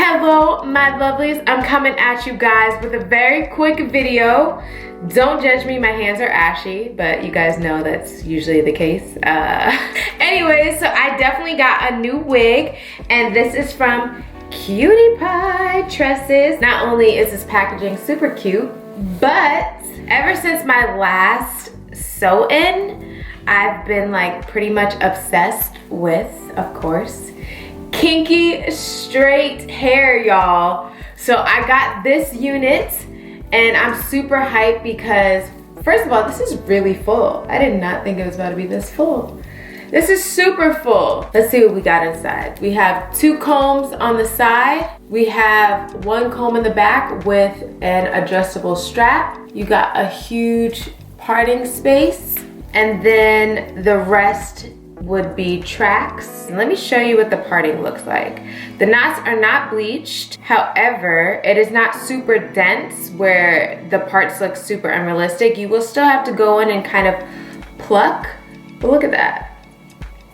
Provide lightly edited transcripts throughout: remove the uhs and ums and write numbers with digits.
Hello my lovelies, I'm coming at you guys with a very quick video. Don't judge me, my hands are ashy, but you guys know that's usually the case. Anyways, so I definitely got a new wig, and this is from CutiePieTresses. Not only is this packaging super cute, but ever since my last sew-in, I've been like pretty much obsessed with, of course, kinky straight hair, y'all. So I got this unit and I'm super hyped because first of all, this is really full. I did not think it was about to be this full. This is super full. Let's see what we got inside. We have 2 combs on the side. We have 1 comb in the back with an adjustable strap. You got a huge parting space, and then the rest would be tracks. Let me show you what the parting looks like. The knots are not bleached. However, it is not super dense where the parts look super unrealistic. You will still have to go in and kind of pluck, but look at that.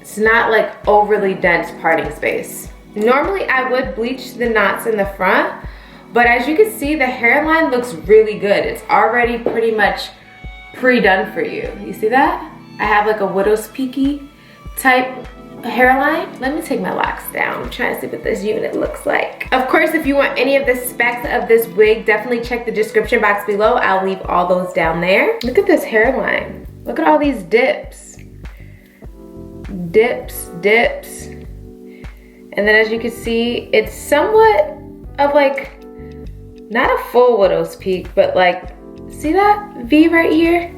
It's not like overly dense parting space. Normally I would bleach the knots in the front, but as you can see, the hairline looks really good. It's already pretty much pre-done for you. You see that? I have like a widow's peaky type hairline. Let me take my locks down. I'm trying to see what this unit looks like. Of course, if you want any of the specs of this wig, definitely check the description box below. I'll leave all those down there. Look at this hairline. Look at all these dips. Dips, dips. And then as you can see, it's somewhat of like, not a full widow's peak, but like, see that V right here?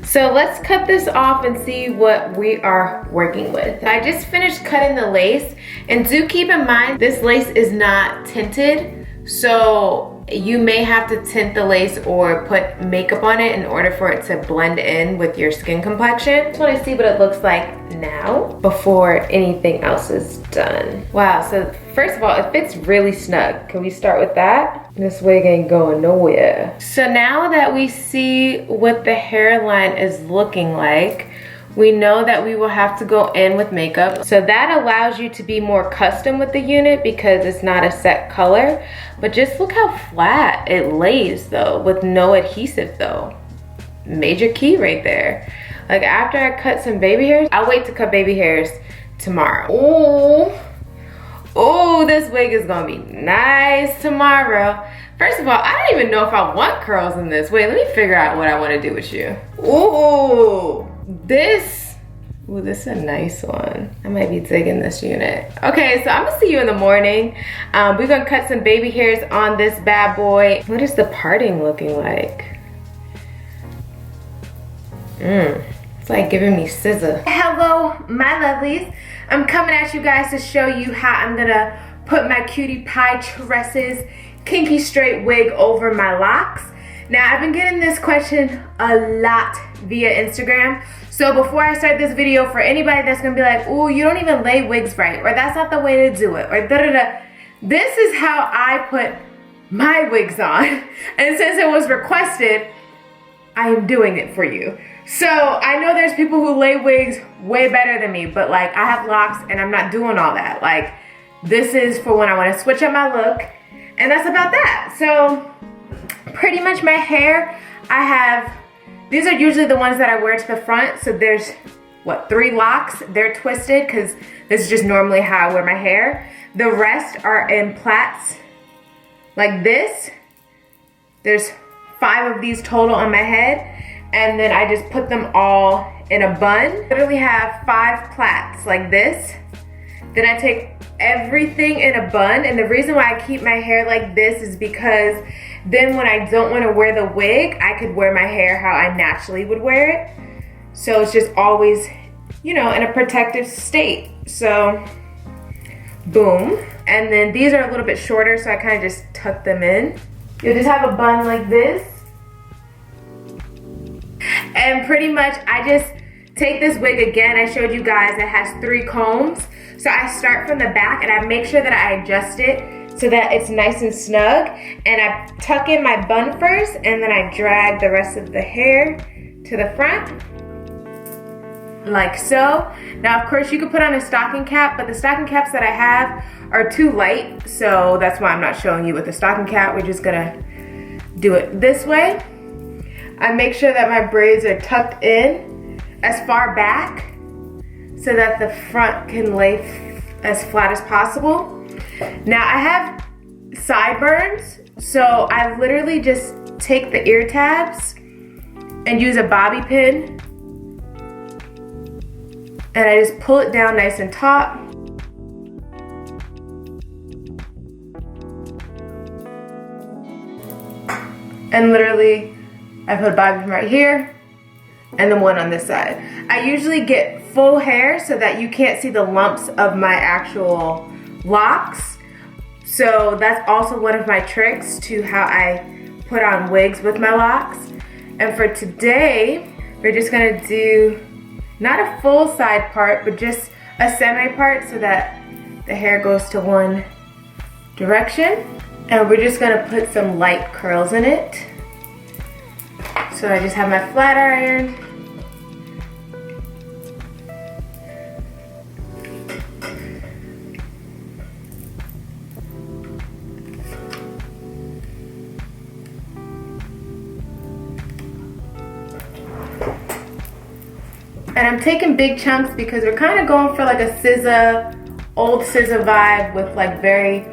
So let's cut this off and see what we are working with. I just finished cutting the lace, and do keep in mind this lace is not tinted, so you may have to tint the lace or put makeup on it in order for it to blend in with your skin complexion. Just want to see what it looks like now before anything else is done. Wow, so first of all, it fits really snug. Can we start with that? This wig ain't going nowhere. So now that we see what the hairline is looking like, we know that we will have to go in with makeup. So that allows you to be more custom with the unit because it's not a set color. But just look how flat it lays though, with no adhesive though. Major key right there. Like after I cut some baby hairs, I'll wait to cut baby hairs tomorrow. Oh, this wig is gonna be nice tomorrow. First of all, I don't even know if I want curls in this. Wait, let me figure out what I wanna do with you. Ooh, this is a nice one. I might be digging this unit. Okay, so I'm gonna see you in the morning. We're gonna cut some baby hairs on this bad boy. What is the parting looking like? It's like giving me scissor. Hello, my lovelies. I'm coming at you guys to show you how I'm gonna put my CutiePieTresses kinky straight wig over my locks. Now, I've been getting this question a lot via Instagram. So before I start this video, for anybody that's gonna be like, oh, you don't even lay wigs right, or that's not the way to do it, or da-da-da. This is how I put my wigs on. And since it was requested, I am doing it for you. So I know there's people who lay wigs way better than me, but like I have locks and I'm not doing all that. Like this is for when I wanna switch up my look, and that's about that. So pretty much my hair, I have, these are usually the ones that I wear to the front. So there's, what, 3 locks. They're twisted because this is just normally how I wear my hair. The rest are in plaits like this. There's 5 of these total on my head. And then I just put them all in a bun. Literally have 5 plaits like this. Then I take everything in a bun, and the reason why I keep my hair like this is because then when I don't want to wear the wig, I could wear my hair how I naturally would wear it. So it's just always, you know, in a protective state. So, boom. And then these are a little bit shorter, so I kind of just tuck them in. You'll just have a bun like this. And pretty much I just take this wig again. I showed you guys it has 3 combs. So I start from the back and I make sure that I adjust it so that it's nice and snug. And I tuck in my bun first, and then I drag the rest of the hair to the front like so. Now, of course, you could put on a stocking cap, but the stocking caps that I have are too light, so that's why I'm not showing you with the stocking cap. We're just gonna do it this way. I make sure that my braids are tucked in as far back so that the front can lay as flat as possible. Now, I have sideburns, so I literally just take the ear tabs and use a bobby pin, and I just pull it down nice and taut. And literally, I put a bobby pin right here, and then one on this side. I usually get full hair so that you can't see the lumps of my actual locks. So that's also one of my tricks to how I put on wigs with my locks. And for today, we're just gonna do not a full side part, but just a semi part so that the hair goes to one direction. And we're just gonna put some light curls in it. So I just have my flat iron. And I'm taking big chunks because we're kind of going for like a old SZA vibe with like very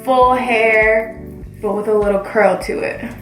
full hair, but with a little curl to it.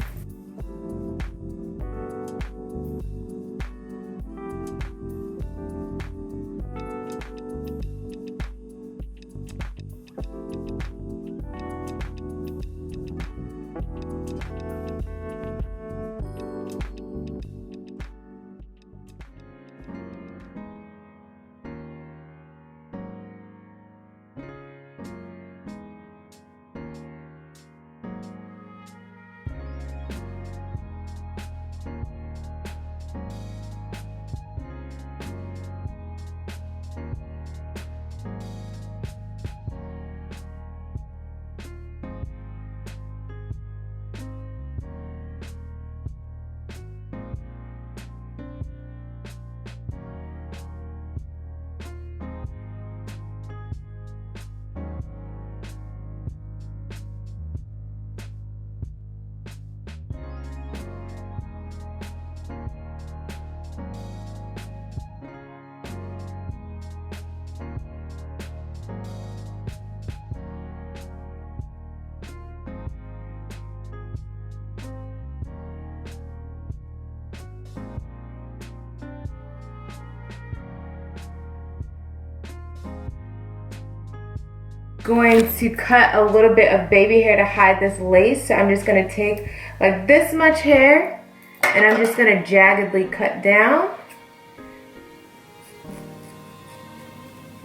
Going to cut a little bit of baby hair to hide this lace. So I'm just gonna take like this much hair and I'm just gonna jaggedly cut down.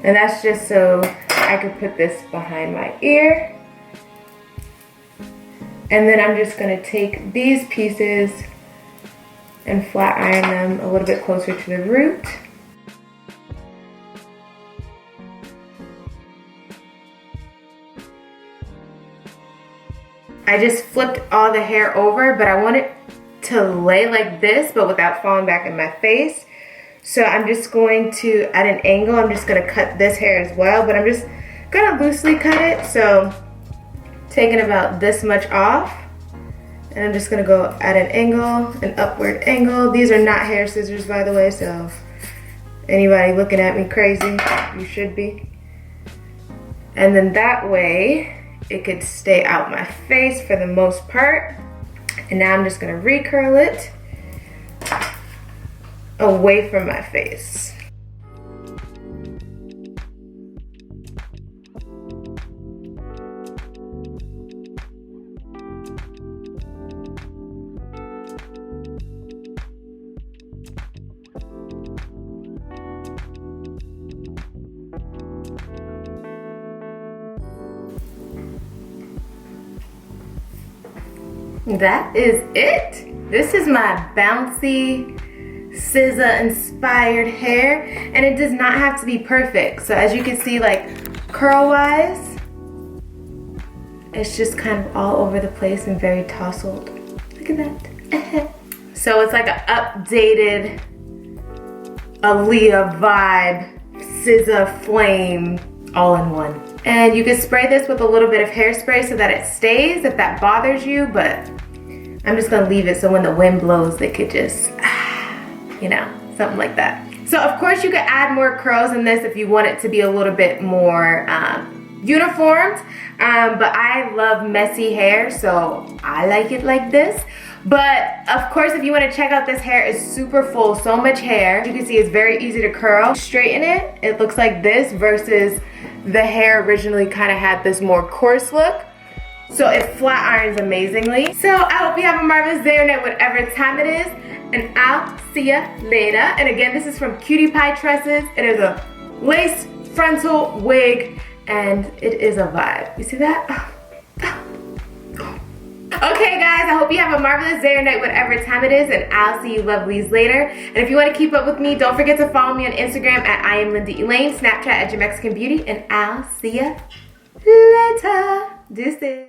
And that's just so I could put this behind my ear. And then I'm just gonna take these pieces and flat iron them a little bit closer to the root. I just flipped all the hair over, but I want it to lay like this, but without falling back in my face. So I'm just going to, at an angle, I'm just gonna cut this hair as well, but I'm just gonna loosely cut it. So taking about this much off, and I'm just gonna go at an angle, an upward angle. These are not hair scissors, by the way, so anybody looking at me crazy, you should be. And then that way, it could stay out my face for the most part. And now I'm just gonna recurl it away from my face. That is it. This is my bouncy SZA inspired hair, and it does not have to be perfect. So as you can see, like curl wise, it's just kind of all over the place and very tousled. Look at that. So it's like an updated Aaliyah vibe, scissor flame, all in one. And you can spray this with a little bit of hairspray so that it stays if that bothers you, but I'm just gonna leave it so when the wind blows, they could just, you know, something like that. So of course you could add more curls in this if you want it to be a little bit more uniformed, but I love messy hair, so I like it like this. But of course, if you want to check out this hair, it's super full, so much hair. You can see it's very easy to curl. Straighten it, it looks like this versus the hair originally kind of had this more coarse look. So it flat irons amazingly. So I hope you have a marvelous day or night, whatever time it is, and I'll see ya later. And again, this is from CutiePieTresses. It is a lace frontal wig, and it is a vibe. You see that? Okay guys, I hope you have a marvelous day or night, whatever time it is, and I'll see you lovelies later. And if you want to keep up with me, don't forget to follow me on Instagram at iamLindaElaine, Snapchat at JaMexicanBeauty, and I'll see ya later. Deuces.